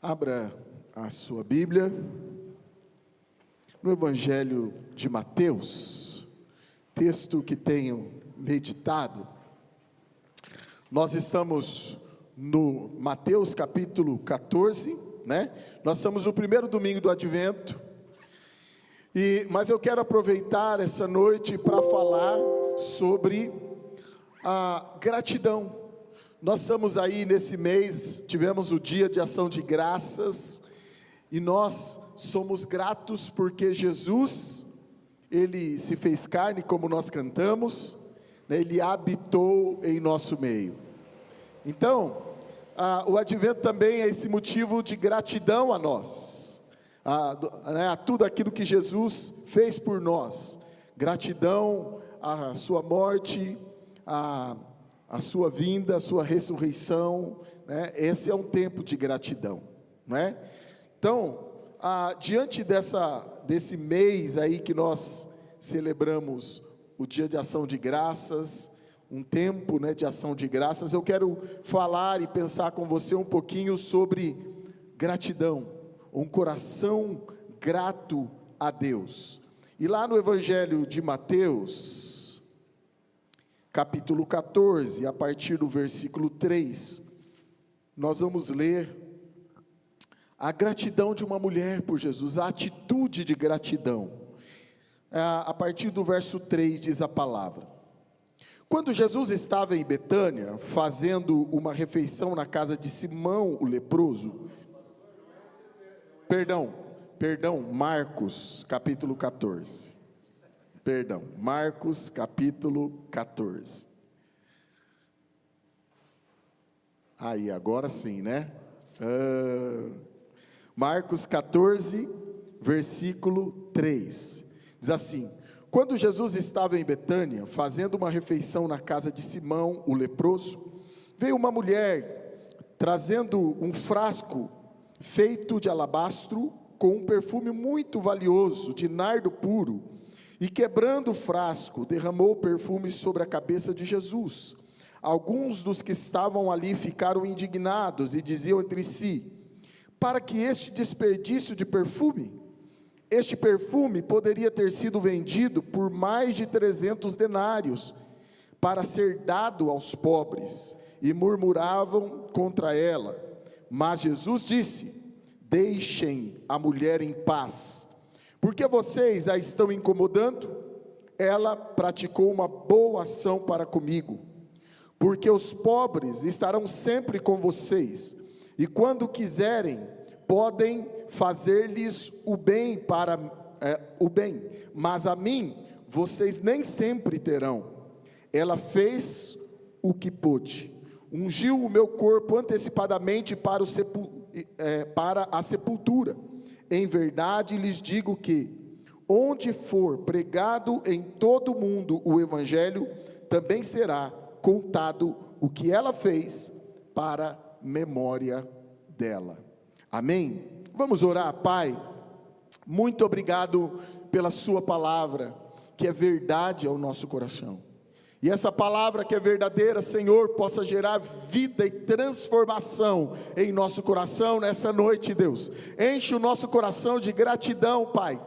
Abra a sua Bíblia no Evangelho de Mateus, texto que tenho meditado. Nós estamos no Mateus capítulo 14, né? Nós estamos no primeiro domingo do Advento, mas eu quero aproveitar essa noite para falar sobre a gratidão. Nós estamos aí nesse mês, tivemos o dia de ação de graças, e nós somos gratos porque Jesus, Ele se fez carne, como nós cantamos, né? Ele habitou em nosso meio. Então, o Advento também é esse motivo de gratidão a nós, a tudo aquilo que Jesus fez por nós, gratidão à sua morte, a sua vinda, a sua ressurreição, né? Esse é um tempo de gratidão, né? Então, diante desse mês aí que nós celebramos o dia de ação de graças, um tempo, né, de ação de graças, eu quero falar e pensar com você um pouquinho sobre gratidão, um coração grato a Deus. E lá no Evangelho de Mateus, capítulo 14, a partir do versículo 3, nós vamos ler a gratidão de uma mulher por Jesus, a atitude de gratidão. A partir do verso 3 diz a palavra: quando Jesus estava em Betânia, fazendo uma refeição na casa de Simão o leproso, Marcos capítulo 14, Marcos capítulo 14, aí agora sim, né? Marcos 14, versículo 3, diz assim: quando Jesus estava em Betânia, fazendo uma refeição na casa de Simão o leproso, veio uma mulher, trazendo um frasco feito de alabastro, com um perfume muito valioso, de nardo puro, e quebrando o frasco, derramou o perfume sobre a cabeça de Jesus. Alguns dos que estavam ali ficaram indignados, e diziam entre si: para que este desperdício de perfume? Este perfume poderia ter sido vendido por mais de 300 denários, para ser dado aos pobres, e murmuravam contra ela. Mas Jesus disse: deixem a mulher em paz, porque vocês a estão incomodando. Ela praticou uma boa ação para comigo, porque os pobres estarão sempre com vocês, e quando quiserem, podem fazer-lhes o bem, mas a mim, vocês nem sempre terão. Ela fez o que pôde, ungiu o meu corpo antecipadamente para a sepultura. Em verdade lhes digo que, onde for pregado em todo o mundo o Evangelho, também será contado o que ela fez para memória dela. Amém? Vamos orar. Pai, muito obrigado pela sua palavra, que é verdade ao nosso coração. E essa palavra que é verdadeira, Senhor, possa gerar vida e transformação em nosso coração nessa noite, Deus. Enche o nosso coração de gratidão, Pai.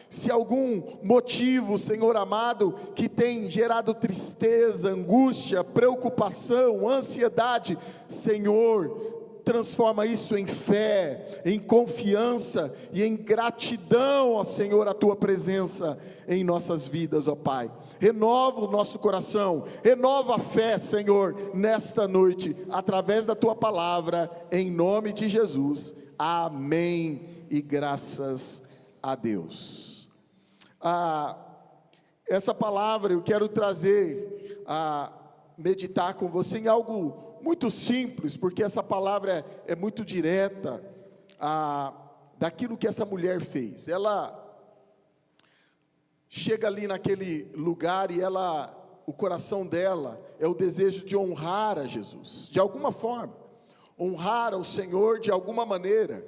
Se algum motivo, Senhor amado, que tem gerado tristeza, angústia, preocupação, ansiedade, Senhor, transforma isso em fé, em confiança e em gratidão, ó Senhor, a Tua presença em nossas vidas, ó Pai. Renova o nosso coração, renova a fé, Senhor, nesta noite, através da Tua palavra, em nome de Jesus. Amém e graças a Deus. Essa palavra eu quero trazer meditar com você em algo muito simples, porque essa palavra é muito direta daquilo que essa mulher fez. Ela chega ali naquele lugar e o coração dela é o desejo de honrar a Jesus, de alguma forma, honrar ao Senhor de alguma maneira,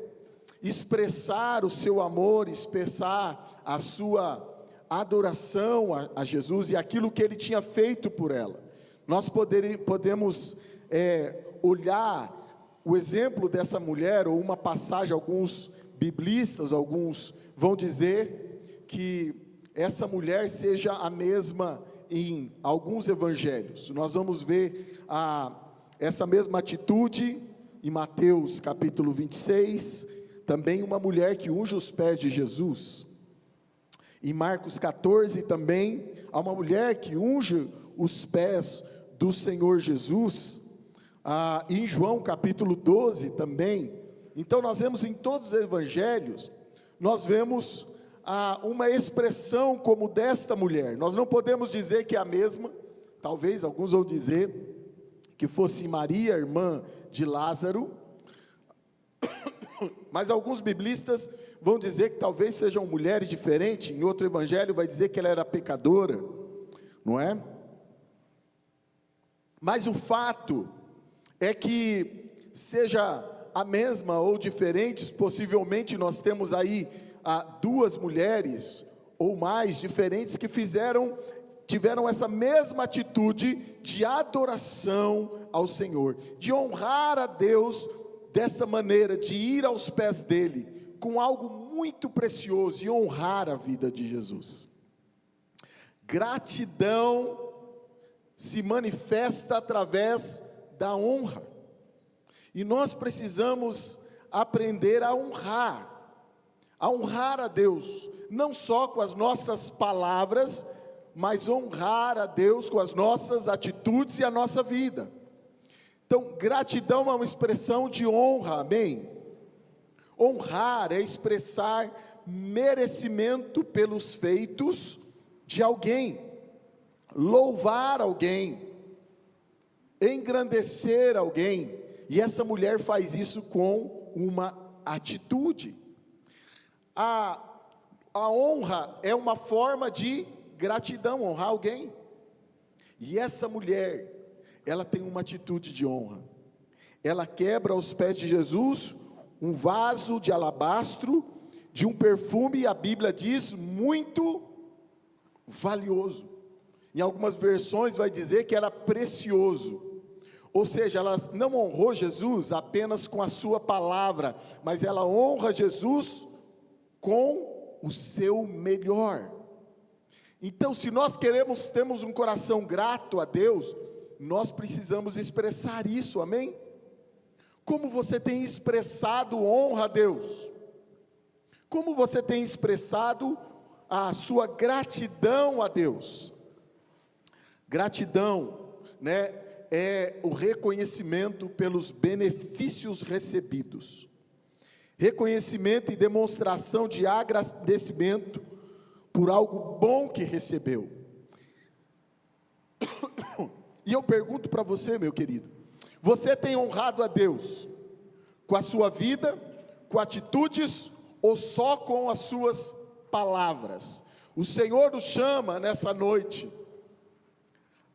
expressar o seu amor, expressar a sua adoração a Jesus e aquilo que Ele tinha feito por ela. Nós podemos olhar o exemplo dessa mulher, ou uma passagem, alguns biblistas, alguns vão dizer que essa mulher seja a mesma em alguns evangelhos. Nós vamos ver essa mesma atitude em Mateus capítulo 26, também uma mulher que unge os pés de Jesus. Em Marcos 14 também, há uma mulher que unge os pés do Senhor Jesus. Em João capítulo 12 também. Então nós vemos em todos os evangelhos, nós vemos uma expressão como desta mulher. Nós não podemos dizer que é a mesma, talvez alguns vão dizer que fosse Maria, irmã de Lázaro, mas alguns biblistas vão dizer que talvez sejam mulheres diferentes. Em outro evangelho vai dizer que ela era pecadora, não é? Mas o fato é que seja a mesma ou diferentes, possivelmente nós temos aí duas mulheres ou mais diferentes que tiveram essa mesma atitude de adoração ao Senhor, de honrar a Deus dessa maneira, de ir aos pés dele, com algo muito precioso, e honrar a vida de Jesus. Gratidão se manifesta através da honra, e nós precisamos aprender a honrar a Deus, não só com as nossas palavras, mas honrar a Deus com as nossas atitudes e a nossa vida. Então, gratidão é uma expressão de honra, amém? Honrar é expressar merecimento pelos feitos de alguém, louvar alguém, engrandecer alguém, e essa mulher faz isso com uma atitude. A honra é uma forma de gratidão, honrar alguém, e essa mulher, ela tem uma atitude de honra. Ela quebra aos pés de Jesus um vaso de alabastro, de um perfume, a Bíblia diz, muito valioso. Em algumas versões vai dizer que era precioso. Ou seja, ela não honrou Jesus apenas com a sua palavra, mas ela honra Jesus com o seu melhor. Então, se nós temos um coração grato a Deus, nós precisamos expressar isso, amém? Como você tem expressado honra a Deus? Como você tem expressado a sua gratidão a Deus? Gratidão, né, é o reconhecimento pelos benefícios recebidos. Reconhecimento e demonstração de agradecimento por algo bom que recebeu. E eu pergunto para você, meu querido, você tem honrado a Deus com a sua vida, com atitudes ou só com as suas palavras? O Senhor nos chama nessa noite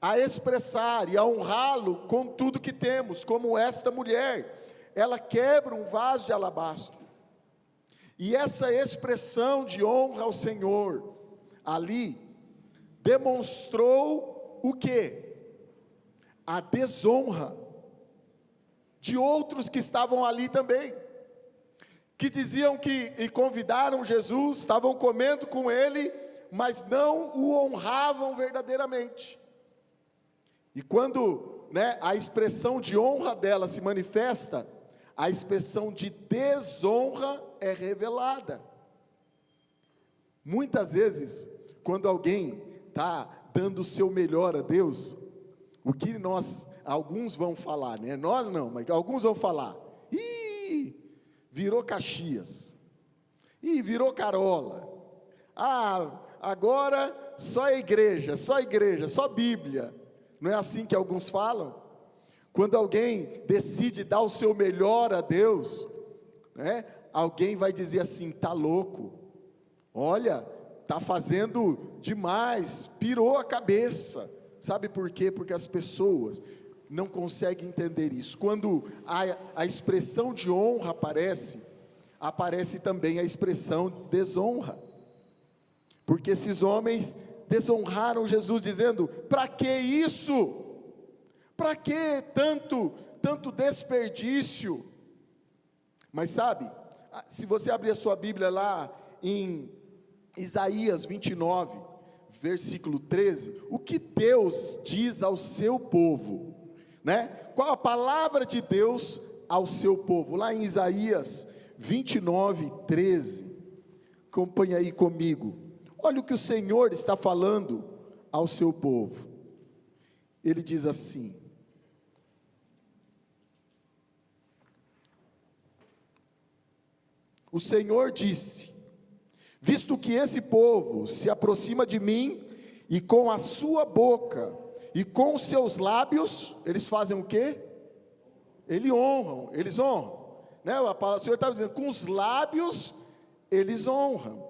a expressar e a honrá-lo com tudo que temos, como esta mulher, ela quebra um vaso de alabastro, e essa expressão de honra ao Senhor, ali, demonstrou o quê? A desonra de outros que estavam ali também, que diziam e convidaram Jesus, estavam comendo com ele, mas não o honravam verdadeiramente. E quando, né, a expressão de honra dela se manifesta, a expressão de desonra é revelada. Muitas vezes, quando alguém está dando o seu melhor a Deus, o que alguns vão falar, né? Nós não, mas alguns vão falar: ih, virou Caxias, ih, virou Carola, agora só igreja, só Bíblia. Não é assim que alguns falam? Quando alguém decide dar o seu melhor a Deus, né, alguém vai dizer assim: está louco, olha, está fazendo demais, pirou a cabeça. Sabe por quê? Porque as pessoas não conseguem entender isso. Quando a expressão de honra aparece também a expressão de desonra, porque esses homens desonraram Jesus, dizendo: para que isso? Para que tanto tanto desperdício. Mas sabe, se você abrir a sua Bíblia lá em Isaías 29, versículo 13, o que Deus diz ao seu povo, né? Qual a palavra de Deus ao seu povo? Lá em Isaías 29, 13, acompanha aí comigo. Olha o que o Senhor está falando ao seu povo. Ele diz assim: o Senhor disse: visto que esse povo se aproxima de mim, e com a sua boca e com os seus lábios, eles fazem o quê? Eles honram, né? O Senhor estava dizendo, com os lábios eles honram,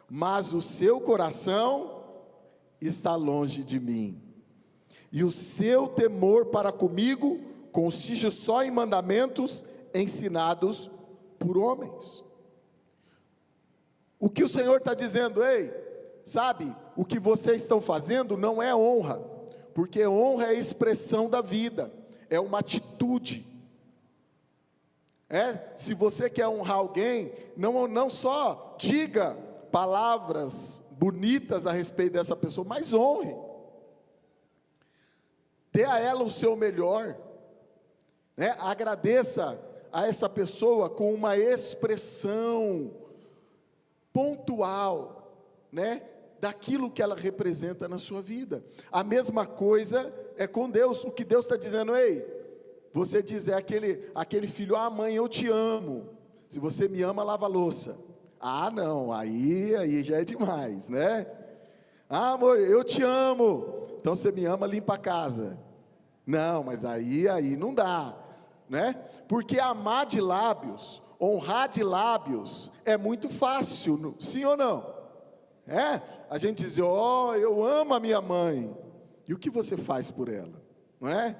mas o seu coração está longe de mim, e o seu temor para comigo consiste só em mandamentos ensinados por homens. O que o Senhor está dizendo? Ei, sabe, o que vocês estão fazendo não é honra, porque honra é a expressão da vida, é uma atitude. Se você quer honrar alguém, não só diga palavras bonitas a respeito dessa pessoa, mas honre, dê a ela o seu melhor, né? Agradeça a essa pessoa com uma expressão pontual, né, daquilo que ela representa na sua vida. A mesma coisa é com Deus. O que Deus está dizendo: ei, você diz aquele filho, mãe, eu te amo, se você me ama, lava a louça. Não, aí já é demais, né? Amor, eu te amo, então você me ama, limpa a casa. Não, mas aí não dá, né? Porque amar de lábios, honrar de lábios, é muito fácil, sim ou não? A gente diz, eu amo a minha mãe, e o que você faz por ela, não é?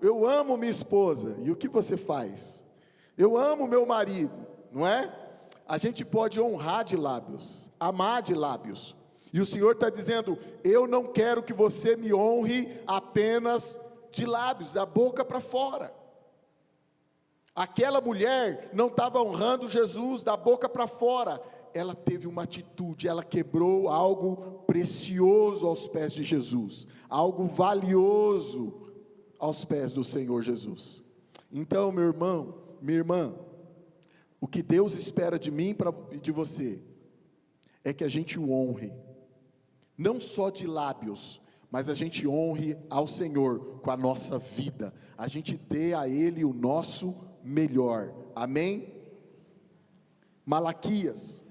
Eu amo minha esposa, e o que você faz? Eu amo meu marido, não é? A gente pode honrar de lábios, amar de lábios, e o Senhor está dizendo, eu não quero que você me honre apenas de lábios, da boca para fora. Aquela mulher não estava honrando Jesus da boca para fora, ela teve uma atitude, ela quebrou algo precioso aos pés de Jesus, algo valioso aos pés do Senhor Jesus. Então, meu irmão, minha irmã, o que Deus espera de mim e de você, é que a gente o honre, não só de lábios, mas a gente honre ao Senhor com a nossa vida, a gente dê a Ele o nosso melhor, amém? Malaquias,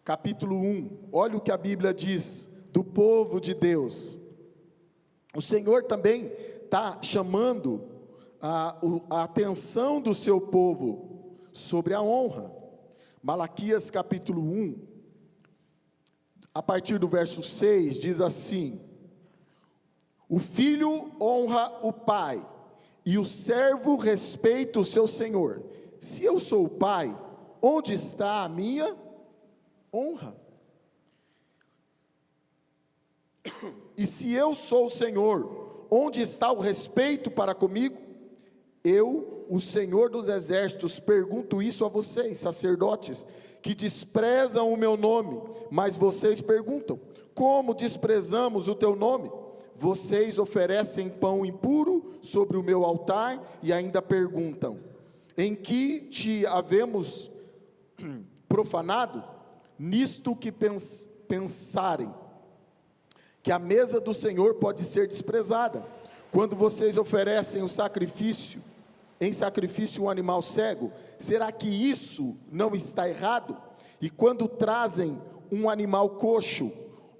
capítulo 1, olha o que a Bíblia diz do povo de Deus. O Senhor também está chamando a atenção do seu povo sobre a honra. Malaquias capítulo 1, a partir do verso 6, diz assim: o filho honra o pai, e o servo respeita o seu senhor. Se eu sou o pai, onde está a minha honra? E se eu sou o Senhor, onde está o respeito para comigo? Eu, o Senhor dos exércitos, pergunto isso a vocês, sacerdotes, que desprezam o meu nome. Mas vocês perguntam, como desprezamos o teu nome? Vocês oferecem pão impuro sobre o meu altar e ainda perguntam, em que te havemos profanado? Nisto que pensarem, que a mesa do Senhor pode ser desprezada, quando vocês oferecem em sacrifício um animal cego, será que isso não está errado? E quando trazem um animal coxo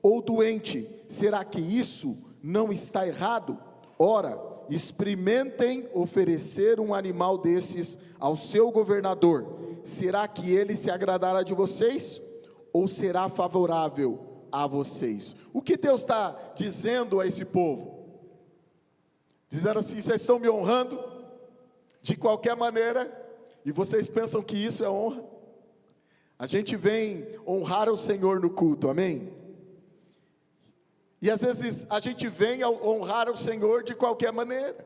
ou doente, será que isso não está errado? Ora, experimentem oferecer um animal desses ao seu governador, será que ele se agradará de vocês? Ou será favorável a vocês? O que Deus está dizendo a esse povo? Dizendo assim, vocês estão me honrando de qualquer maneira, e vocês pensam que isso é honra? A gente vem honrar o Senhor no culto, amém? E às vezes a gente vem honrar o Senhor de qualquer maneira.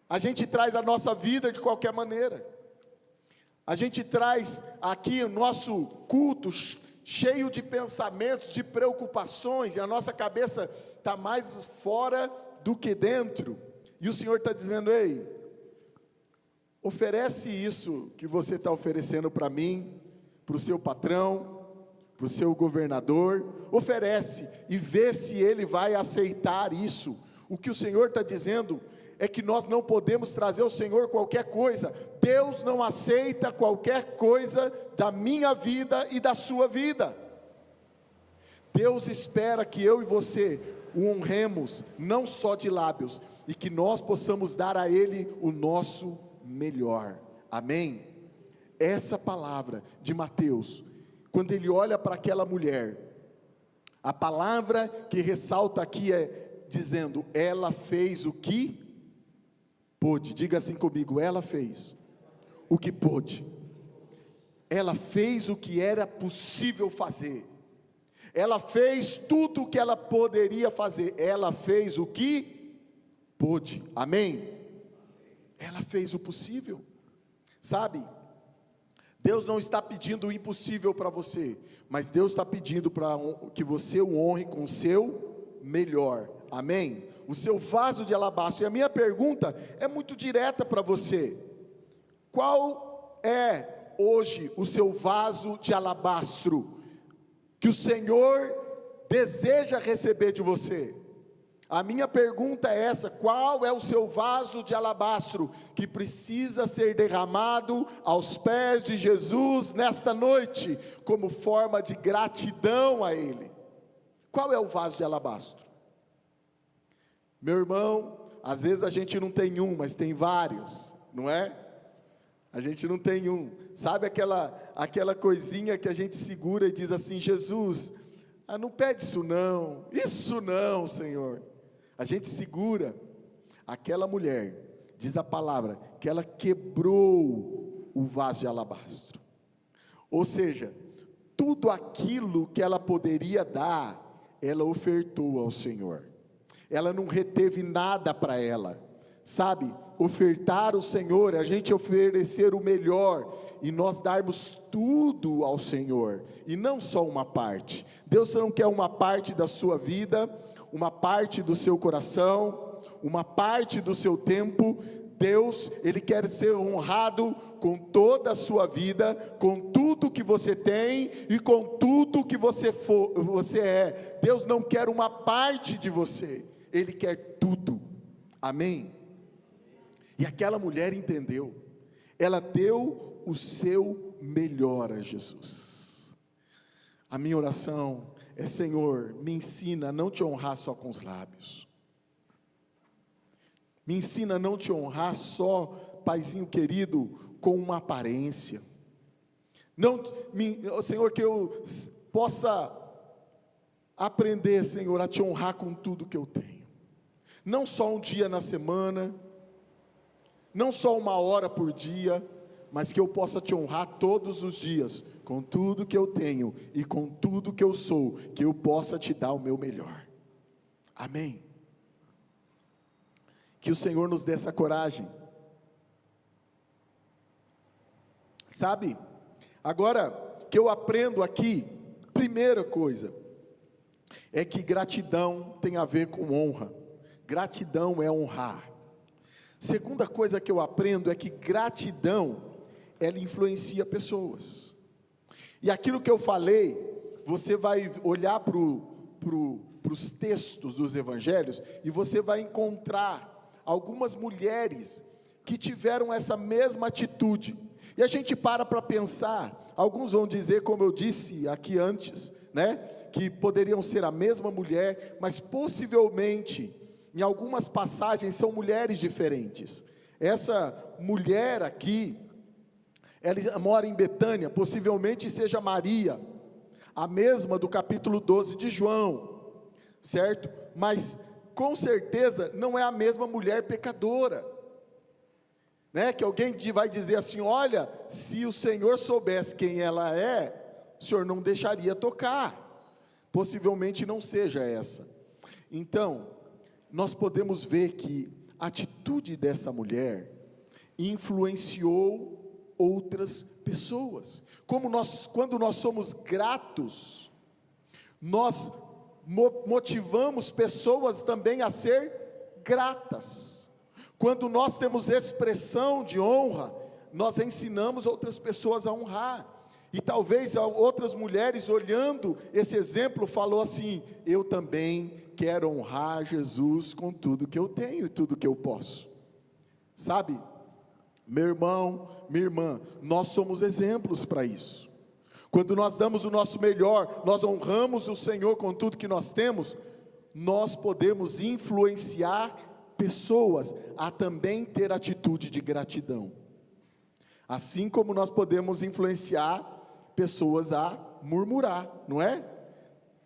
A gente traz a nossa vida de qualquer maneira. A gente traz aqui o nosso culto cheio de pensamentos, de preocupações, e a nossa cabeça está mais fora do que dentro. E o Senhor está dizendo: ei, oferece isso que você está oferecendo para mim, para o seu patrão, para o seu governador. Oferece e vê se ele vai aceitar isso. O que o Senhor está dizendo é que nós não podemos trazer ao Senhor qualquer coisa. Deus não aceita qualquer coisa da minha vida e da sua vida. Deus espera que eu e você o honremos, não só de lábios, e que nós possamos dar a Ele o nosso melhor. Amém? Essa palavra de Mateus, quando ele olha para aquela mulher, a palavra que ressalta aqui é dizendo: ela fez o que pôde. Diga assim comigo: ela fez o que pôde. Ela fez o que era possível fazer. Ela fez tudo o que ela poderia fazer. Ela fez o que pôde. Amém? Ela fez o possível. Sabe, Deus não está pedindo o impossível para você, mas Deus está pedindo para que você o honre com o seu melhor. Amém? O seu vaso de alabastro. E a minha pergunta é muito direta para você: qual é hoje o seu vaso de alabastro que o Senhor deseja receber de você? A minha pergunta é essa: qual é o seu vaso de alabastro que precisa ser derramado aos pés de Jesus nesta noite, como forma de gratidão a Ele? Qual é o vaso de alabastro? Meu irmão, às vezes a gente não tem um, mas tem vários, não é? A gente não tem um. Sabe aquela coisinha que a gente segura e diz assim: Jesus, não pede isso não, Senhor. A gente segura. Aquela mulher, diz a palavra, que ela quebrou o vaso de alabastro. Ou seja, tudo aquilo que ela poderia dar, ela ofertou ao Senhor. Ela não reteve nada para ela. Sabe, ofertar ao Senhor é a gente oferecer o melhor, e nós darmos tudo ao Senhor, e não só uma parte. Deus não quer uma parte da sua vida, uma parte do seu coração, uma parte do seu tempo. Deus, Ele quer ser honrado com toda a sua vida, com tudo que você tem e com tudo que você é. Deus não quer uma parte de você, Ele quer tudo. Amém? E aquela mulher entendeu, ela deu o seu melhor a Jesus. A minha oração é: Senhor, me ensina a não te honrar só com os lábios. Me ensina a não te honrar só, Paizinho querido, com uma aparência. Senhor, que eu possa aprender, Senhor, a te honrar com tudo que eu tenho. Não só um dia na semana, não só uma hora por dia, mas que eu possa te honrar todos os dias, com tudo que eu tenho e com tudo que eu sou, que eu possa te dar o meu melhor. Amém? Que o Senhor nos dê essa coragem. Sabe, agora que eu aprendo aqui, primeira coisa, é que gratidão tem a ver com honra. Gratidão é honrar. Segunda coisa que eu aprendo é que gratidão, ela influencia pessoas. E aquilo que eu falei, você vai olhar para os textos dos evangelhos, e você vai encontrar algumas mulheres que tiveram essa mesma atitude. E a gente para pensar, alguns vão dizer, como eu disse aqui antes, né, que poderiam ser a mesma mulher, mas possivelmente, em algumas passagens, são mulheres diferentes. Essa mulher aqui, ela mora em Betânia, possivelmente seja Maria, a mesma do capítulo 12 de João, certo? Mas, com certeza, não é a mesma mulher pecadora, né? Que alguém vai dizer assim: olha, se o Senhor soubesse quem ela é, o Senhor não deixaria tocar. Possivelmente não seja essa. Então, nós podemos ver que a atitude dessa mulher influenciou outras pessoas. Quando nós somos gratos, nós motivamos pessoas também a ser gratas. Quando nós temos expressão de honra, nós ensinamos outras pessoas a honrar. E talvez outras mulheres, olhando esse exemplo, falou assim: eu também quero honrar Jesus com tudo que eu tenho e tudo que eu posso. Sabe, meu irmão, minha irmã, nós somos exemplos para isso. Quando nós damos o nosso melhor, nós honramos o Senhor com tudo que nós temos, nós podemos influenciar pessoas a também ter atitude de gratidão. Assim como nós podemos influenciar pessoas a murmurar, não é?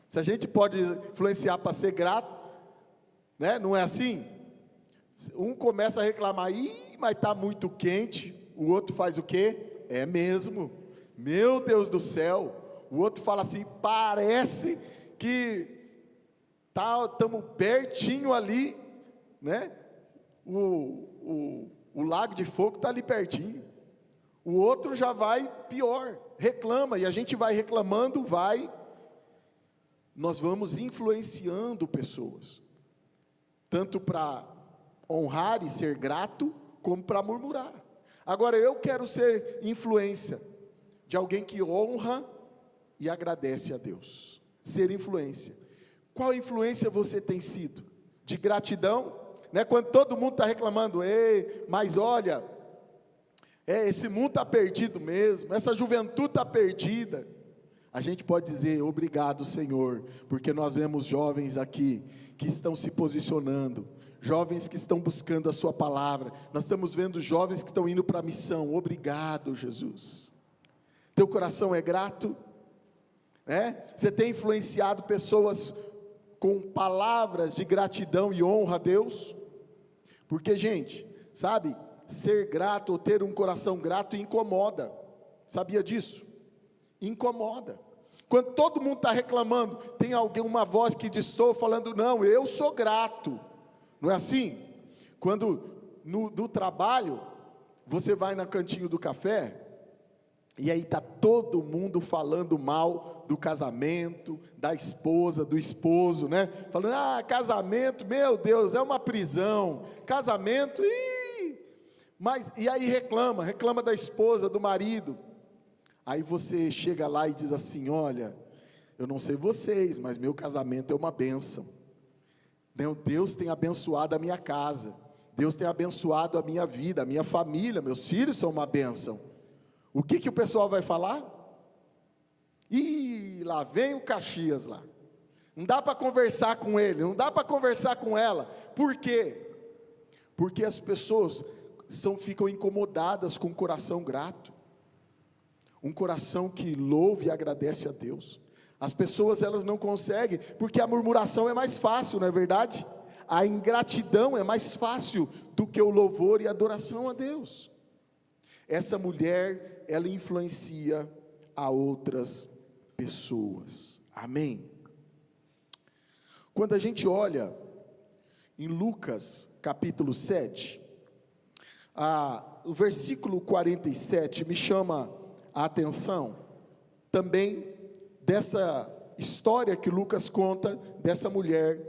Se a gente pode influenciar para ser grato, né? Não é assim? Um começa a reclamar: mas está muito quente. O outro faz o quê? É mesmo, meu Deus do céu. O outro fala assim: parece que estamos pertinho ali, né? O lago de fogo está ali pertinho. O outro já vai pior, reclama, e a gente vai reclamando, nós vamos influenciando pessoas, tanto para honrar e ser grato, como para murmurar. Agora, eu quero ser influência de alguém que honra e agradece a Deus. Ser influência. Qual influência você tem sido? De gratidão? Né? Quando todo mundo está reclamando: ei, mas olha, esse mundo está perdido mesmo, essa juventude está perdida. A gente pode dizer: obrigado, Senhor, porque nós vemos jovens aqui que estão se posicionando, jovens que estão buscando a sua palavra. Nós estamos vendo jovens que estão indo para a missão. Obrigado, Jesus. Teu coração é grato? Você tem influenciado pessoas com palavras de gratidão e honra a Deus? Porque, gente, sabe, ser grato ou ter um coração grato incomoda. Sabia disso? Incomoda. Quando todo mundo está reclamando, tem alguém, uma voz que destoa falando: não, eu sou grato. Não é assim? Quando no trabalho, você vai no cantinho do café, e aí está todo mundo falando mal do casamento, da esposa, do esposo, né? Falando: casamento, meu Deus, é uma prisão. Casamento, mas, e aí reclama da esposa, do marido. Aí você chega lá e diz assim: olha, eu não sei vocês, mas meu casamento é uma bênção. Deus tem abençoado a minha casa, Deus tem abençoado a minha vida, a minha família, meus filhos são uma bênção. O que o pessoal vai falar? Lá vem o Caxias lá. Não dá para conversar com ele, não dá para conversar com ela. Por quê? Porque as pessoas ficam incomodadas com um coração grato, um coração que louva e agradece a Deus. As pessoas, elas não conseguem, porque a murmuração é mais fácil, não é verdade? A ingratidão é mais fácil do que o louvor e a adoração a Deus. Essa mulher, ela influencia a outras pessoas. Amém? Quando a gente olha em Lucas capítulo 7, o versículo 47 me chama a atenção também dessa história que Lucas conta, dessa mulher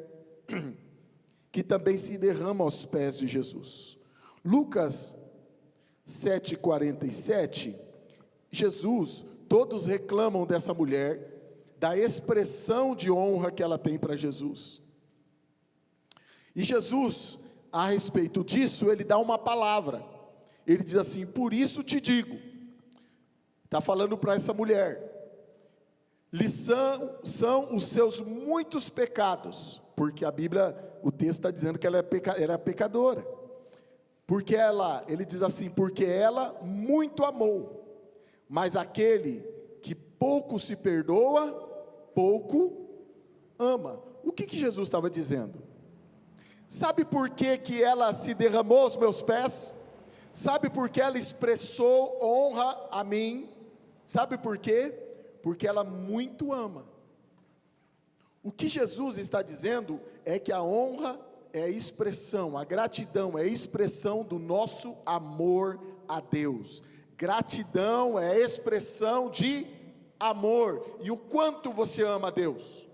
que também se derrama aos pés de Jesus. Lucas 7,47, Jesus, todos reclamam dessa mulher, da expressão de honra que ela tem para Jesus. E Jesus, a respeito disso, ele dá uma palavra. Ele diz assim: por isso te digo, está falando para essa mulher, lição são os seus muitos pecados, porque a Bíblia, o texto está dizendo que ela era pecadora, porque ele diz assim: porque ela muito amou, mas aquele que pouco se perdoa, pouco ama. O que Jesus estava dizendo? Sabe por que ela se derramou aos meus pés? Sabe por que ela expressou honra a mim? Sabe por quê? Porque ela muito ama. O que Jesus está dizendo é que a honra é a expressão, a gratidão é a expressão do nosso amor a Deus. Gratidão é a expressão de amor. E o quanto você ama a Deus?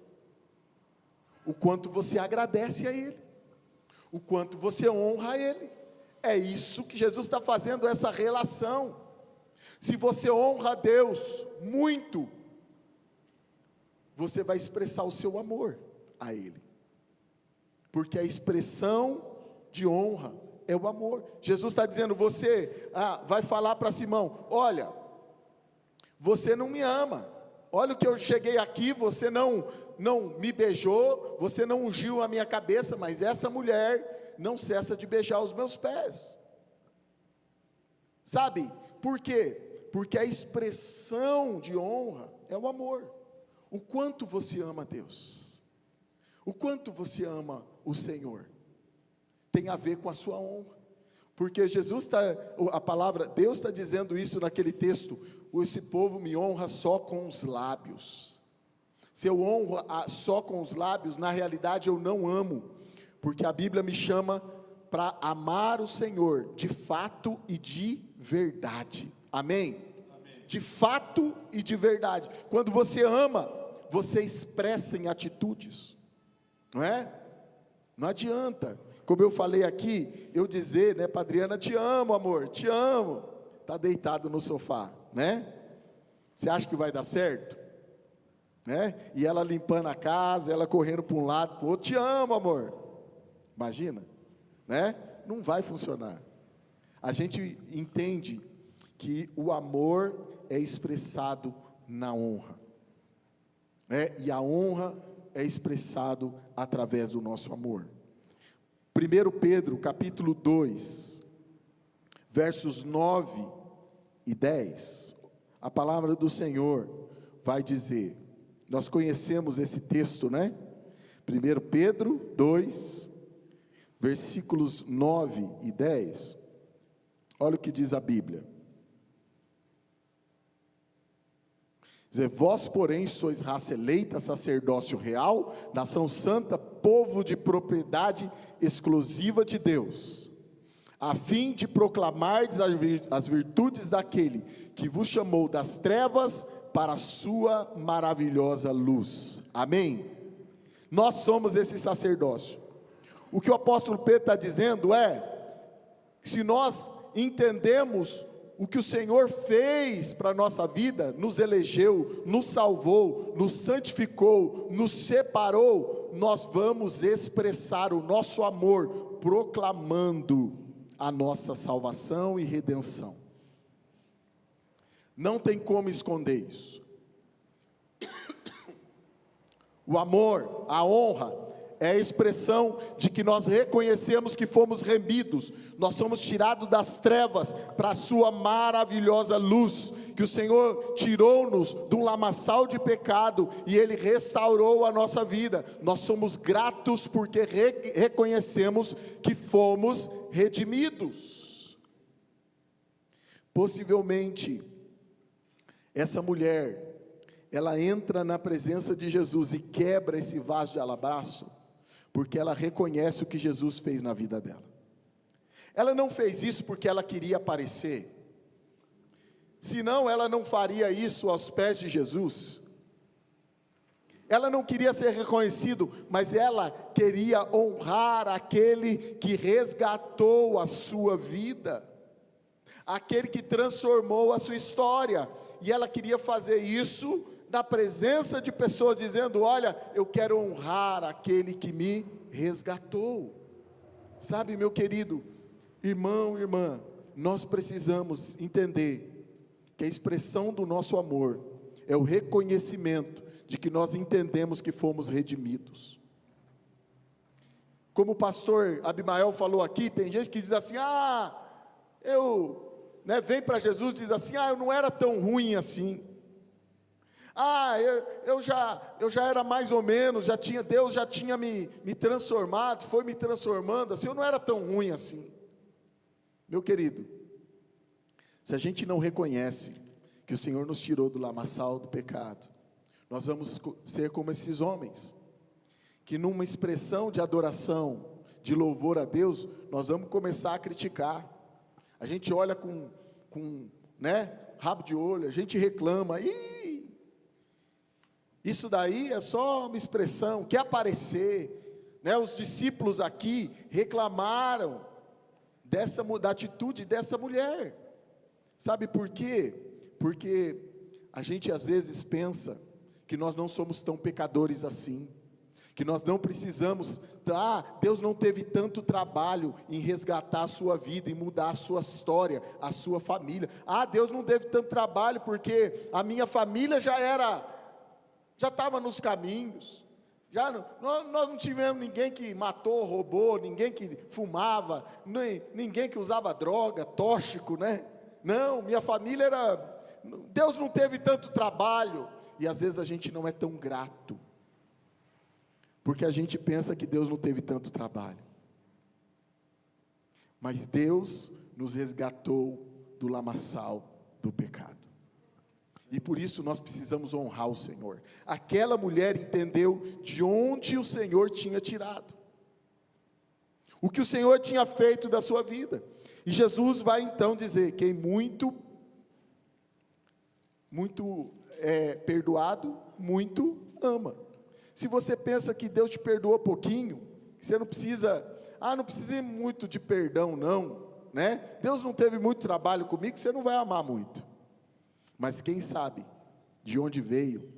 O quanto você agradece a Ele, o quanto você honra a Ele. É isso que Jesus está fazendo, essa relação. Se você honra a Deus muito, você vai expressar o seu amor a Ele, porque a expressão de honra é o amor. Jesus está dizendo, você vai falar para Simão, olha, você não me ama, olha o que eu cheguei aqui, você não me beijou, você não ungiu a minha cabeça, mas essa mulher não cessa de beijar os meus pés. Sabe, por quê? Porque a expressão de honra é o amor. O quanto você ama Deus, o quanto você ama o Senhor, tem a ver com a sua honra, porque Jesus Deus está dizendo isso naquele texto, esse povo me honra só com os lábios. Se eu honro só com os lábios, na realidade eu não amo, porque a Bíblia me chama para amar o Senhor, de fato e de verdade, amém? De fato e de verdade. Quando você ama, você expressa em atitudes, não é? Não adianta, como eu falei aqui, eu dizer, né, Adriana, te amo amor, te amo, está deitado no sofá, né? Você acha que vai dar certo? Né? E ela limpando a casa, ela correndo para um lado, para o outro, te amo amor, imagina, né? Não vai funcionar. A gente entende que o amor é expressado na honra, né? E a honra é expressado através do nosso amor. 1 Pedro capítulo 2, versos 9 e 10, a palavra do Senhor vai dizer, nós conhecemos esse texto, né? 1 Pedro 2, versículos 9 e 10, olha o que diz a Bíblia. Dizer, vós porém sois raça eleita, sacerdócio real, nação santa, povo de propriedade exclusiva de Deus, a fim de proclamardes as virtudes daquele que vos chamou das trevas para a sua maravilhosa luz, amém? Nós somos esse sacerdócio. O que o apóstolo Pedro está dizendo é, se nós entendemos o que o Senhor fez para a nossa vida, nos elegeu, nos salvou, nos santificou, nos separou, nós vamos expressar o nosso amor, proclamando a nossa salvação e redenção. Não tem como esconder isso. O amor, a honra, é a expressão de que nós reconhecemos que fomos remidos, nós somos tirados das trevas para a sua maravilhosa luz, que o Senhor tirou-nos de um lamaçal de pecado, e Ele restaurou a nossa vida. Nós somos gratos porque reconhecemos que fomos redimidos. Possivelmente, essa mulher, ela entra na presença de Jesus e quebra esse vaso de alabastro, porque ela reconhece o que Jesus fez na vida dela. Ela não fez isso porque ela queria aparecer, senão ela não faria isso aos pés de Jesus. Ela não queria ser reconhecido, mas ela queria honrar aquele que resgatou a sua vida, aquele que transformou a sua história, e ela queria fazer isso na presença de pessoas, dizendo, olha, eu quero honrar aquele que me resgatou. Sabe, meu querido irmão, irmã, nós precisamos entender que a expressão do nosso amor é o reconhecimento de que nós entendemos que fomos redimidos. Como o pastor Abimael falou aqui, tem gente que diz assim, vem para Jesus e diz assim, eu não era tão ruim assim, eu já era mais ou menos, Deus já tinha me transformado, foi me transformando, assim, eu não era tão ruim assim. Meu querido, se a gente não reconhece que o Senhor nos tirou do lamaçal do pecado, nós vamos ser como esses homens, que numa expressão de adoração, de louvor a Deus, nós vamos começar a criticar. A gente olha com rabo de olho, a gente reclama, isso daí é só uma expressão, quer aparecer, os discípulos aqui reclamaram da atitude dessa mulher, sabe por quê? Porque a gente às vezes pensa que nós não somos tão pecadores assim, que nós não precisamos, Deus não teve tanto trabalho em resgatar a sua vida, em mudar a sua história, a sua família, Deus não teve tanto trabalho porque a minha família já estava nos caminhos, nós não tivemos ninguém que matou, roubou, ninguém que fumava, ninguém que usava droga, tóxico, não, minha família Deus não teve tanto trabalho, e às vezes a gente não é tão grato, porque a gente pensa que Deus não teve tanto trabalho, mas Deus nos resgatou do lamaçal do pecado, e por isso nós precisamos honrar o Senhor. Aquela mulher entendeu de onde o Senhor tinha tirado, o que o Senhor tinha feito da sua vida, e Jesus vai então dizer, quem muito é perdoado, muito ama. Se você pensa que Deus te perdoou pouquinho, que você não precisa, não precisa muito de perdão não, Deus não teve muito trabalho comigo, você não vai amar muito. Mas quem sabe de onde veio,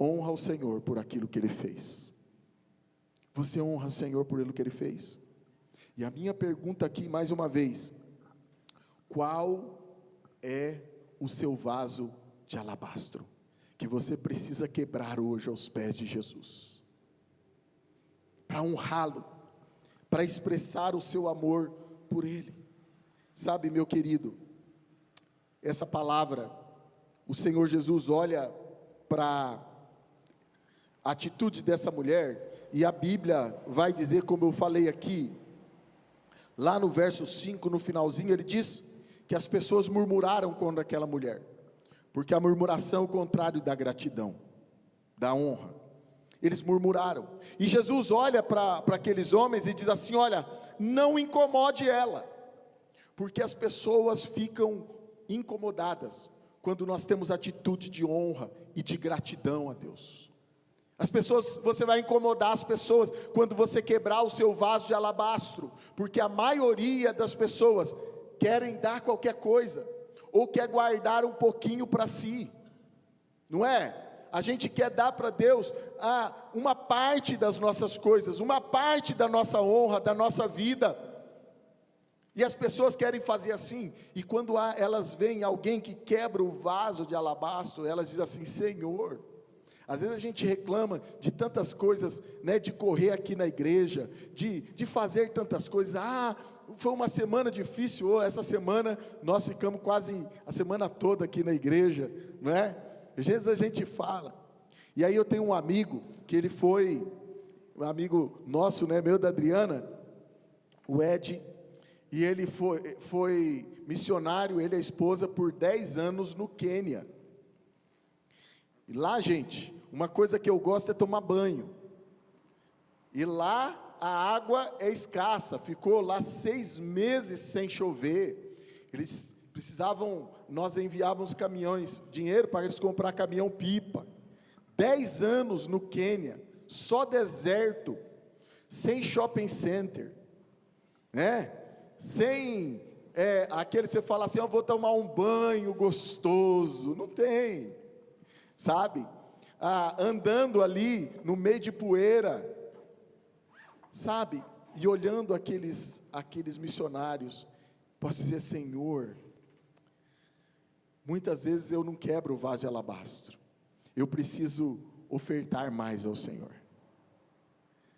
honra o Senhor por aquilo que Ele fez. Você honra o Senhor por aquilo que Ele fez? E a minha pergunta aqui mais uma vez, qual é o seu vaso de alabastro, que você precisa quebrar hoje aos pés de Jesus, para honrá-lo, para expressar o seu amor por Ele? Sabe, meu querido, essa palavra, o Senhor Jesus olha para a atitude dessa mulher, e a Bíblia vai dizer, como eu falei aqui, lá no verso 5, no finalzinho, ele diz que as pessoas murmuraram contra aquela mulher, porque a murmuração é o contrário da gratidão, da honra. Eles murmuraram, e Jesus olha para aqueles homens e diz assim, olha, não incomode ela, porque as pessoas ficam incomodadas, quando nós temos atitude de honra e de gratidão a Deus. Você vai incomodar as pessoas, quando você quebrar o seu vaso de alabastro, porque a maioria das pessoas querem dar qualquer coisa, ou quer guardar um pouquinho para si, não é? A gente quer dar para Deus uma parte das nossas coisas, uma parte da nossa honra, da nossa vida, e as pessoas querem fazer assim, e quando elas veem alguém que quebra o vaso de alabastro, elas dizem assim, Senhor, às vezes a gente reclama de tantas coisas, de correr aqui na igreja, de fazer tantas coisas, foi uma semana difícil, essa semana nós ficamos quase a semana toda aqui na igreja, não é? Às vezes a gente fala, e aí eu tenho um amigo, que ele foi, um amigo nosso, meu da Adriana, o Ed, e ele foi missionário, ele e a esposa, por 10 anos no Quênia, e lá, gente, uma coisa que eu gosto é tomar banho, e lá a água é escassa, ficou lá 6 meses sem chover, eles precisavam, nós enviávamos caminhões, dinheiro para eles comprar caminhão pipa, 10 anos no Quênia, só deserto, sem shopping center, sem, aquele você fala assim, eu vou tomar um banho gostoso, não tem, sabe, andando ali no meio de poeira, sabe, e olhando aqueles missionários, posso dizer, Senhor, muitas vezes eu não quebro o vaso de alabastro, eu preciso ofertar mais ao Senhor.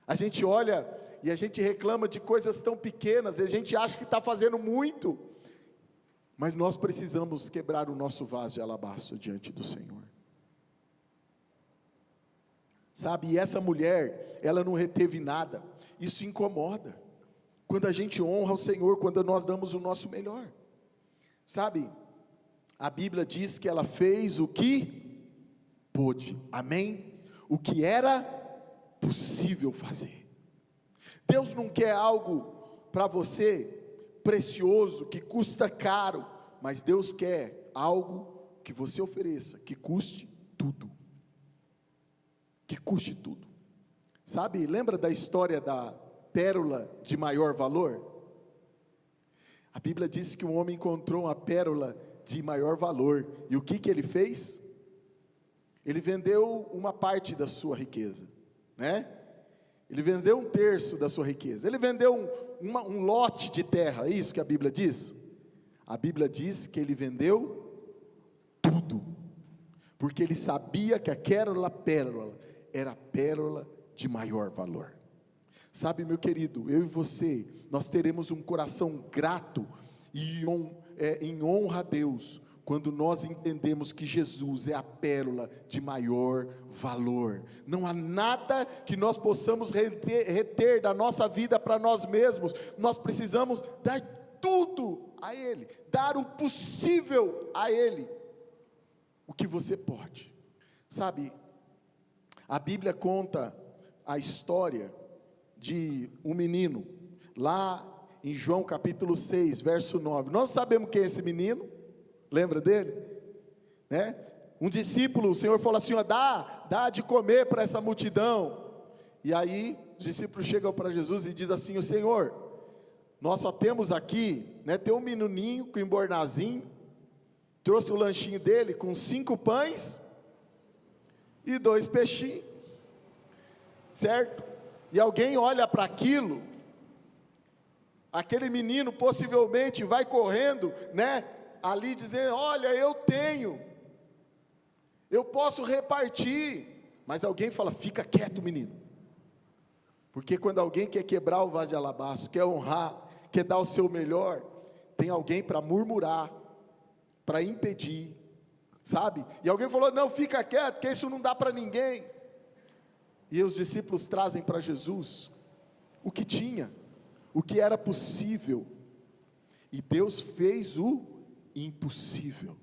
A gente olha e a gente reclama de coisas tão pequenas, e a gente acha que está fazendo muito, mas nós precisamos quebrar o nosso vaso de alabastro diante do Senhor. Sabe, e essa mulher, ela não reteve nada, isso incomoda, quando a gente honra o Senhor, quando nós damos o nosso melhor, sabe, a Bíblia diz que ela fez o que pôde, amém? O que era possível fazer. Deus não quer algo para você precioso, que custa caro, mas Deus quer algo que você ofereça, que custe tudo. Que custe tudo. Sabe, lembra da história da pérola de maior valor? A Bíblia diz que um homem encontrou uma pérola de maior valor, e o que ele fez? Ele vendeu uma parte da sua riqueza, né? Ele vendeu um terço da sua riqueza, ele vendeu um lote de terra, é isso que a Bíblia diz? A Bíblia diz que ele vendeu tudo, porque ele sabia que aquela pérola era a pérola de maior valor. Sabe, meu querido, eu e você, nós teremos um coração grato e em honra a Deus, quando nós entendemos que Jesus é a pérola de maior valor. Não há nada que nós possamos reter da nossa vida para nós mesmos. Nós precisamos dar tudo a Ele, dar o possível a Ele, o que você pode. Sabe, a Bíblia conta a história de um menino, lá em João capítulo 6, verso 9, nós sabemos quem é esse menino, lembra dele? Né? Um discípulo, o Senhor falou assim, ó, dá de comer para essa multidão, e aí os discípulos chegam para Jesus e diz assim, o Senhor, nós só temos aqui, né, tem um menininho com embornazinho, trouxe o lanchinho dele com 5 pães, e 2 peixinhos, certo? E alguém olha para aquilo, aquele menino possivelmente vai correndo, né, ali dizendo, olha, eu posso repartir, mas alguém fala, fica quieto menino, porque quando alguém quer quebrar o vaso de alabastro, quer honrar, quer dar o seu melhor, tem alguém para murmurar, para impedir, sabe? E alguém falou, não, fica quieto, que isso não dá para ninguém. E os discípulos trazem para Jesus o que tinha, o que era possível, e Deus fez o impossível,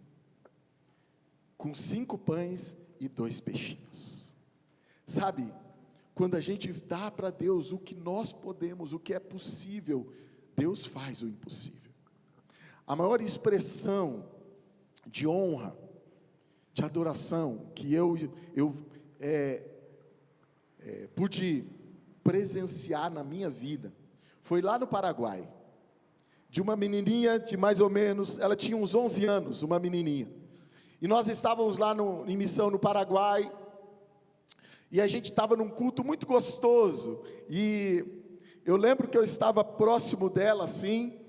com 5 pães e 2 peixinhos. Sabe, quando a gente dá para Deus o que nós podemos, o que é possível, Deus faz o impossível. A maior expressão de honra, de adoração, que eu pude presenciar na minha vida, foi lá no Paraguai, de uma menininha de mais ou menos, ela tinha uns 11 anos, uma menininha, e nós estávamos lá em missão no Paraguai, e a gente estava num culto muito gostoso, e eu lembro que eu estava próximo dela assim,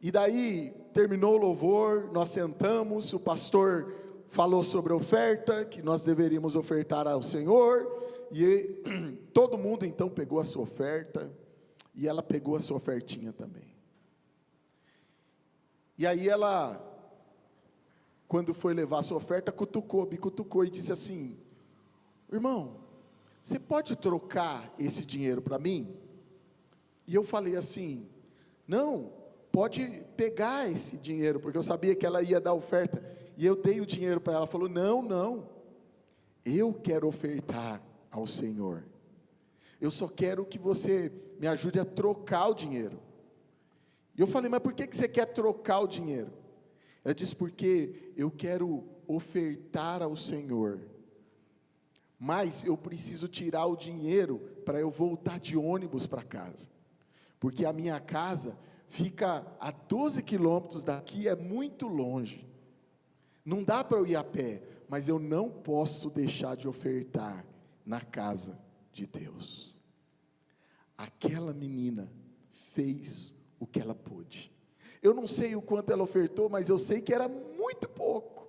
e daí terminou o louvor, nós sentamos, o pastor falou sobre a oferta, que nós deveríamos ofertar ao Senhor, e todo mundo então pegou a sua oferta, e ela pegou a sua ofertinha também. E aí ela, quando foi levar a sua oferta, me cutucou e disse assim, irmão, você pode trocar esse dinheiro para mim? E eu falei assim, não, pode pegar esse dinheiro, porque eu sabia que ela ia dar oferta, e eu dei o dinheiro para ela. Ela falou, não, eu quero ofertar ao Senhor, eu só quero que você me ajude a trocar o dinheiro. E eu falei, mas por que você quer trocar o dinheiro? Ela disse, porque eu quero ofertar ao Senhor, mas eu preciso tirar o dinheiro para eu voltar de ônibus para casa, porque a minha casa fica a 12 quilômetros daqui, é muito longe, não dá para eu ir a pé, mas eu não posso deixar de ofertar na casa de Deus. Aquela menina fez o que ela pôde. Eu não sei o quanto ela ofertou, mas eu sei que era muito pouco.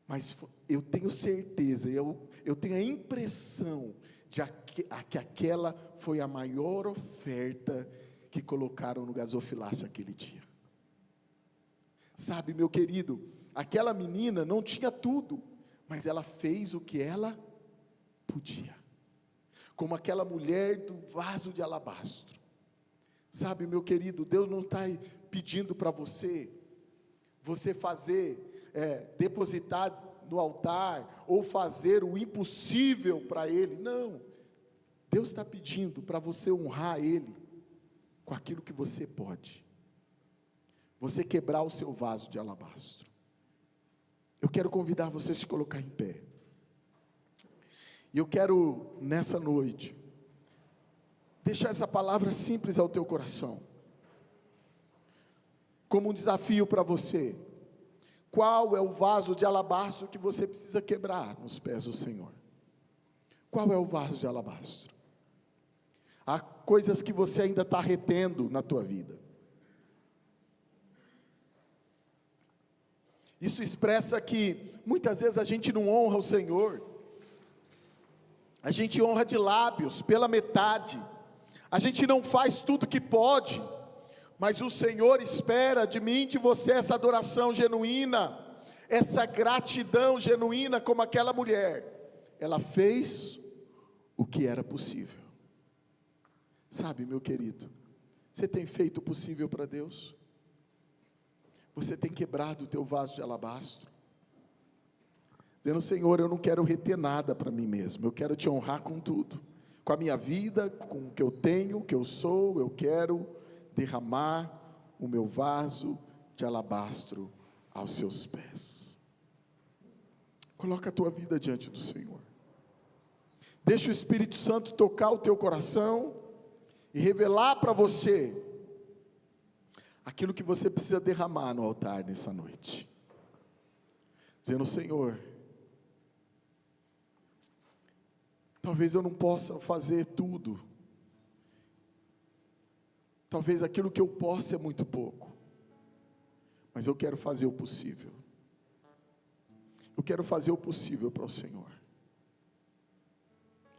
Mas eu tenho certeza, eu tenho a impressão que aquela foi a maior oferta que colocaram no gasofilácio aquele dia. Sabe, meu querido, aquela menina não tinha tudo, mas ela fez o que ela podia. Como aquela mulher do vaso de alabastro. Sabe, meu querido, Deus não está pedindo para você fazer, depositar no altar, ou fazer o impossível para Ele, não. Deus está pedindo para você honrar Ele com aquilo que você pode. Você quebrar o seu vaso de alabastro. Eu quero convidar você a se colocar em pé. E eu quero, nessa noite, deixar essa palavra simples ao teu coração, como um desafio para você. Qual é o vaso de alabastro que você precisa quebrar nos pés do Senhor? Qual é o vaso de alabastro? Há coisas que você ainda está retendo na tua vida. Isso expressa que muitas vezes a gente não honra o Senhor. A gente honra de lábios, pela metade. A gente não faz tudo que pode, mas o Senhor espera de mim e de você essa adoração genuína, essa gratidão genuína, como aquela mulher. Ela fez o que era possível. Sabe, meu querido, você tem feito o possível para Deus? Você tem quebrado o teu vaso de alabastro? Dizendo: Senhor, eu não quero reter nada para mim mesmo, eu quero te honrar com tudo, com a minha vida, com o que eu tenho, o que eu sou. Eu quero derramar o meu vaso de alabastro aos seus pés. Coloca a tua vida diante do Senhor, deixa o Espírito Santo tocar o teu coração e revelar para você aquilo que você precisa derramar no altar nessa noite, dizendo: Senhor, talvez eu não possa fazer tudo, talvez aquilo que eu possa é muito pouco, mas eu quero fazer o possível. Eu quero fazer o possível para o Senhor.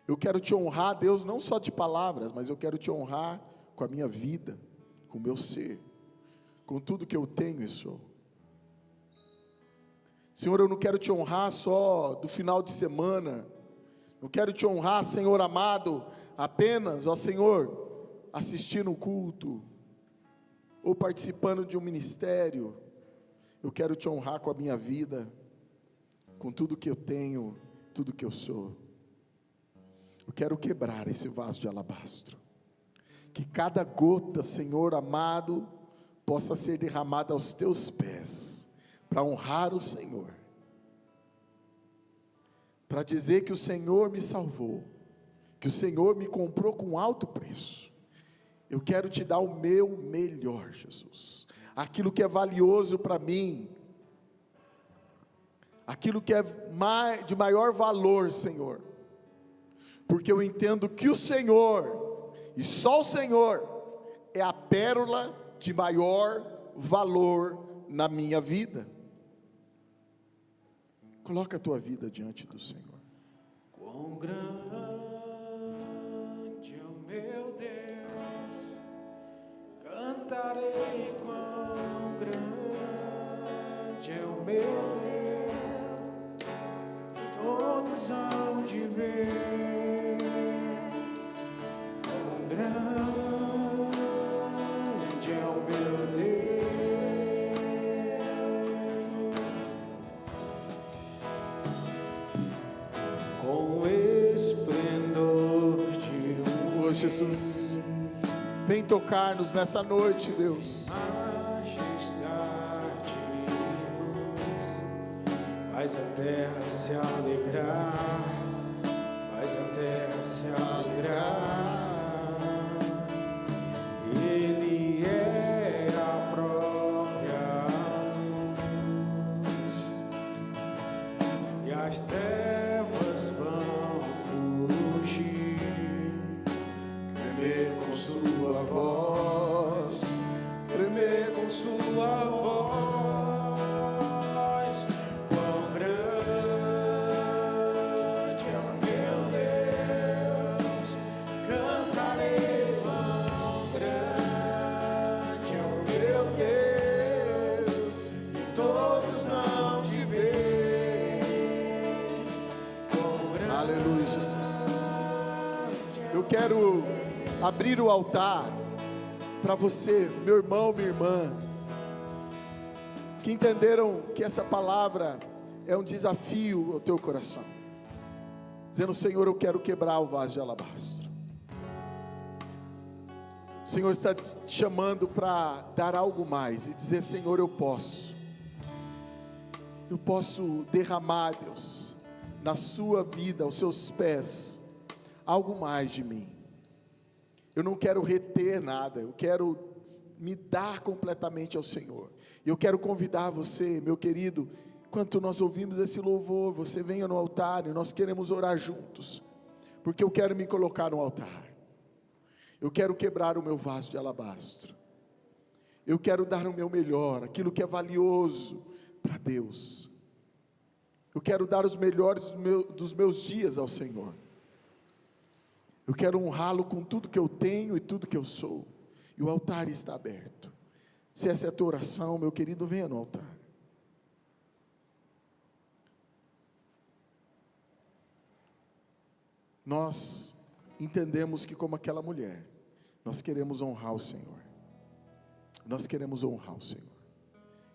Eu quero te honrar, Deus, não só de palavras, mas eu quero te honrar com a minha vida, com o meu ser, com tudo que eu tenho e sou. Senhor, eu não quero te honrar só do final de semana. Não quero te honrar, Senhor amado, apenas, ó Senhor, assistindo o culto, ou participando de um ministério. Eu quero te honrar com a minha vida, com tudo que eu tenho, tudo que eu sou. Eu quero quebrar esse vaso de alabastro, que cada gota, Senhor amado, possa ser derramada aos teus pés, para honrar o Senhor, para dizer que o Senhor me salvou, que o Senhor me comprou com alto preço. Eu quero te dar o meu melhor, Jesus, aquilo que é valioso para mim, aquilo que é de maior valor, Senhor, porque eu entendo que o Senhor, e só o Senhor, é a pérola de maior valor na minha vida. Coloca a tua vida diante do Senhor. Quão grande é o meu Deus, cantarei. Quão grande é o meu Deus, todos hão de ver. Quão grande é o meu Deus. Com esplendor de Oh Jesus, vem tocar-nos nessa noite, Deus. majestade e luz, faz a terra se alegrar, faz a terra se alegrar. Ele é a própria luz, e as trevas vão fugir, Tremer com sua voz, tremer com sua voz. Quão grande é o meu Deus, cantarei. Quão grande é o meu Deus, e todos hão de ver. Quão grande. aleluia, Jesus. Eu quero abrir o altar para você, meu irmão, minha irmã, que entenderam que essa palavra é um desafio ao teu coração, dizendo: Senhor, eu quero quebrar o vaso de alabastro. O Senhor está te chamando para dar algo mais e dizer: Senhor, eu posso derramar, Deus, na sua vida, aos seus pés, algo mais de mim. Eu não quero reter nada, eu quero me dar completamente ao Senhor. E eu quero convidar você, meu querido, enquanto nós ouvimos esse louvor, você venha no altar e nós queremos orar juntos, porque eu quero me colocar no altar. Eu quero quebrar o meu vaso de alabastro. Eu quero dar o meu melhor, aquilo que é valioso para Deus. Eu quero dar os melhores dos meus dias ao Senhor. Eu quero honrá-lo com tudo que eu tenho e tudo que eu sou. E o altar está aberto. Se essa é a tua oração, meu querido, venha no altar. Nós entendemos que, como aquela mulher, nós queremos honrar o Senhor. Nós queremos honrar o Senhor.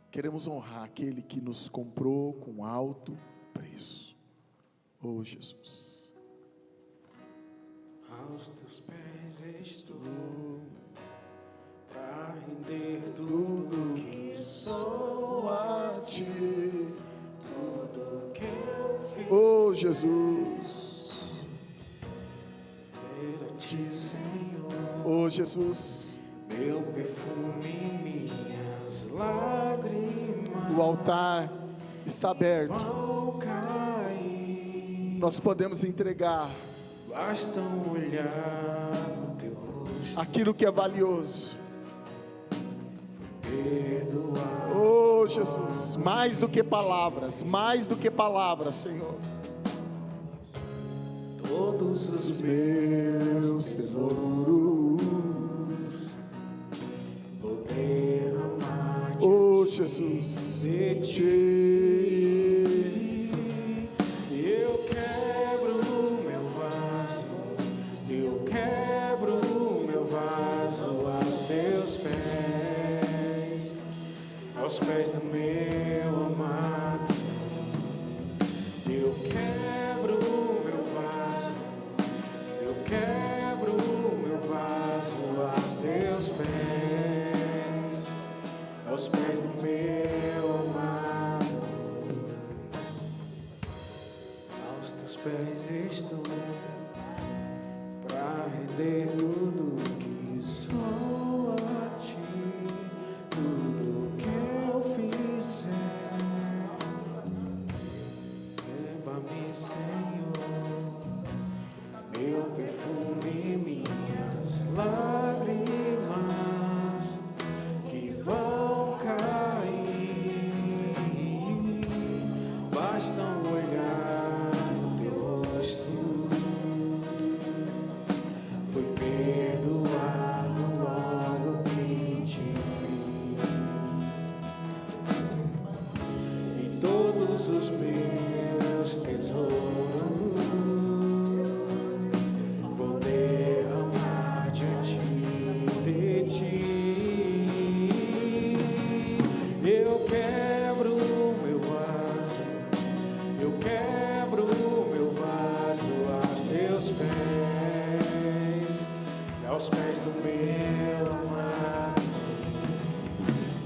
Queremos honrar aquele que nos comprou com alto preço. Oh, Jesus. Aos teus pés estou, para render tudo que sou a ti, tudo que eu fiz. Oh, Jesus. Senhor, oh Jesus, meu perfume, minhas lágrimas, o altar está aberto, vão cair. Nós podemos entregar, basta olhar no teu rosto, aquilo que é valioso, perdoar. oh Jesus, mais do que palavras, Senhor. Todos os meus tesouros, vou derramar oh Jesus, de ti. Eu quebro o meu vaso, eu quebro o meu vaso aos teus pés, aos pés do meu amado. Eu quebro o meu vaso, eu quebro o meu vaso aos teus pés, aos pés do meu amado. Aos teus pés estou, para render tudo que sou a ti, tudo que eu fizer. Leva-me, Senhor, meu perfume, minhas lágrimas que vão cair. Basta olhar no teu rosto, fui perdoado logo que te vi. E todos os meus tesouros vou derramar diante de ti. Eu quebro o meu vaso, eu quebro o meu vaso aos teus pés, aos pés do meu amado.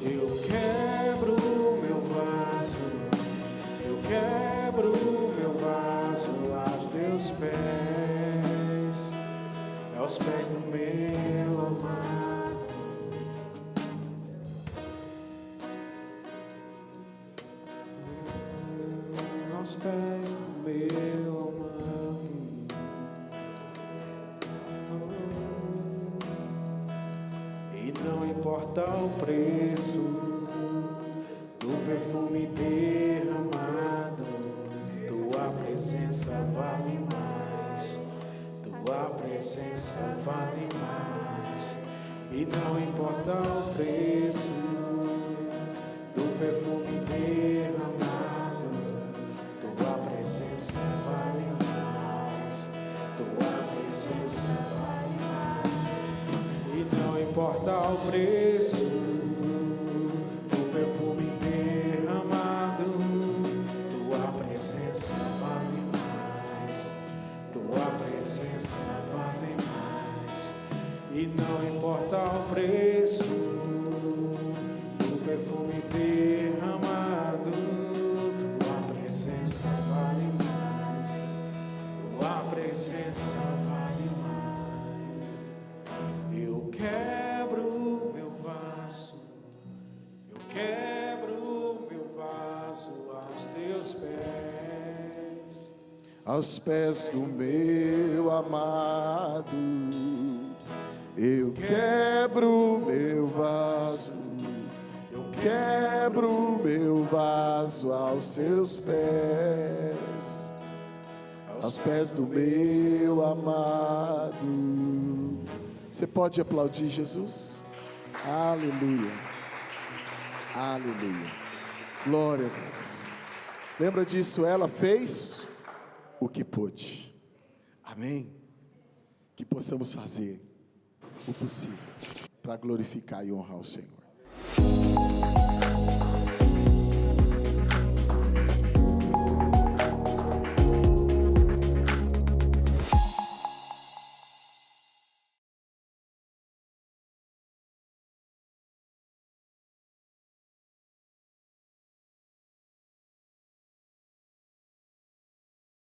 Eu quebro o meu vaso, eu quebro o meu vaso aos teus pés, aos pés do meu amado. Aos pés do meu amado. E não importa o preço do perfume derramado, tua presença vale mais, tua presença vale mais. E não importa o preço do perfume derramado, tua presença vale mais, tua presença vale mais. E não importa o preço do perfume derramado, tua presença vale mais, tua presença vale mais. E E não importa o preço do perfume derramado, tua presença vale mais, tua presença vale mais. Eu quebro meu vaso, eu quebro meu vaso aos teus pés, aos pés do meu amado. Eu quebro meu vaso, eu quebro meu vaso aos seus pés, aos pés do meu amado. Você pode aplaudir Jesus? Aleluia, aleluia, glória a Deus. Lembra disso? Ela fez o que pôde. Amém? Que possamos fazer o possível para glorificar e honrar o Senhor.